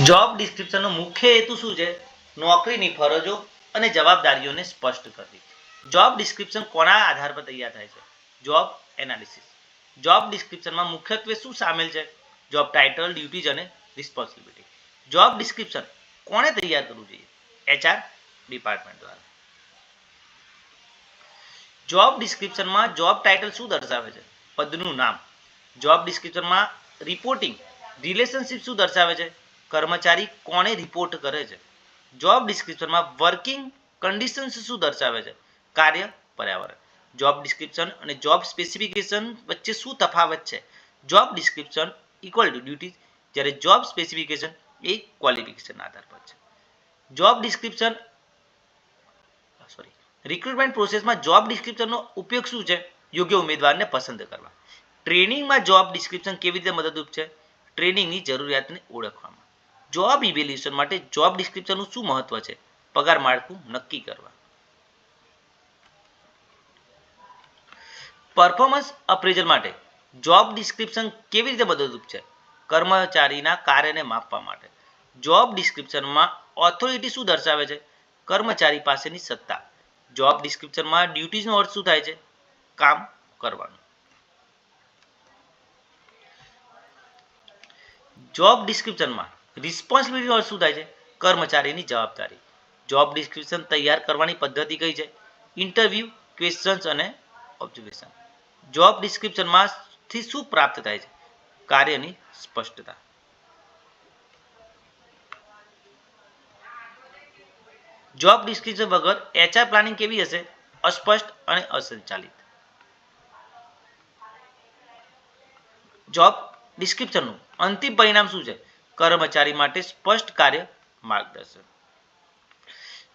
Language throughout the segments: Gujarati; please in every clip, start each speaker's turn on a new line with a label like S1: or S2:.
S1: જોબ ડિસ્ક્રિપ્શનનો મુખ્ય હેતુ શું છે? નોકરીની ફરજો અને જવાબદારીઓને સ્પષ્ટ કરવી. જોબ ડિસ્ક્રિપ્શન કોના આધાર પર તૈયાર થાય છે? Job analysis. જોબ ડિસ્ક્રિપ્શનમાં મુખ્યત્વે શું સામેલ છે? જોબ ટાઇટલ, ડ્યુટીઝ અને રિસ્પોન્સિબિલિટી. જોબ ડિસ્ક્રિપ્શન કોણે તૈયાર કરવું જોઈએ? એચઆર ડિપાર્ટમેન્ટ દ્વારા. જોબ ડિસ્ક્રિપ્શનમાં જોબ ટાઇટલ શું દર્શાવે છે? પદનું નામ. જોબ ડિસ્ક્રિપ્શનમાં રિપોર્ટિંગ રિલેશનશિપ શું દર્શાવે છે? કર્મચારી કોને રિપોર્ટ કરે છે? જોબ ડિસ્ક્રિપ્શનમાં વર્કિંગ કન્ડિશન્સ શું દર્શાવે છે? કાર્ય પર્યાવરણ. જોબ ડિસ્ક્રિપ્શન અને જોબ સ્પેસિફિકેશન વચ્ચે શું તફાવત છે? Job description equal to duty, જ્યારે જોબ સ્પેસિફિકેશન એ ક્વોલિફિકેશન આધાર પર છે. જોબ ડિસ્ક્રિપ્શન રિક્રુટમેન્ટ પ્રોસેસમાં જોબ ડિસ્ક્રિપ્શનનો ઉપયોગ શું છે? યોગ્ય ઉમેદવારને પસંદ કરવા. ટ્રેનિંગમાં જોબ ડિસ્ક્રિપ્શન કેવી રીતે મદદરૂપ છે? ટ્રેનિંગની જરૂરિયાતને ઓળખવામાં. જોબ ઇવેલ્યુએશન માટે જોબ ડિસ્ક્રિપ્શનનું શું મહત્વ છે? પગાર માળખું નક્કી કરવા. પરફોર્મન્સ અપ્રેઝલ માટે જોબ ડિસ્ક્રિપ્શન કેવી રીતે મદદરૂપ છે? કર્મચારીના કાર્યને માપવા માટે. જોબ ડિસ્ક્રિપ્શનમાં ઓથોરિટી શું દર્શાવે છે? કર્મચારી પાસેની સત્તા. જોબ ડિસ્ક્રિપ્શનમાં ડ્યુટીઝનો અર્થ શું થાય છે? કામ કરવાનું. જોબ ડિસ્ક્રિપ્શનમાં રિસ્પોન્સિબિલિટીનો અર્થ શું થાય છે? કર્મચારીની જવાબદારી. જોબ ડિસ્ક્રિપ્શન તૈયાર કરવાની પદ્ધતિ કઈ છે? ઇન્ટરવ્યૂ, ક્વેશ્ચન્સ અને ઓબ્ઝર્વેશન. જોબ ડિસ્ક્રિપ્શનમાંથી શું પ્રાપ્ત થાય છે? કાર્યની સ્પષ્ટતા. જોબ ડિસ્ક્રિપ્શન વગર એચઆર પ્લાનિંગ કેવી હશે? અસ્પષ્ટ અને અસંચાલિત. જોબ ડિસ્ક્રિપ્શનનું અંતિમ પરિણામ શું છે? કર્મચારી માટે સ્પષ્ટ કાર્ય માર્ગદર્શન.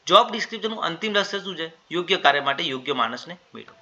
S1: જોબ ડિસ્ક્રિપ્શનનું અંતિમ લક્ષ્ય શું છે? યોગ્ય કાર્ય માટે યોગ્ય માણસને મેળવવો.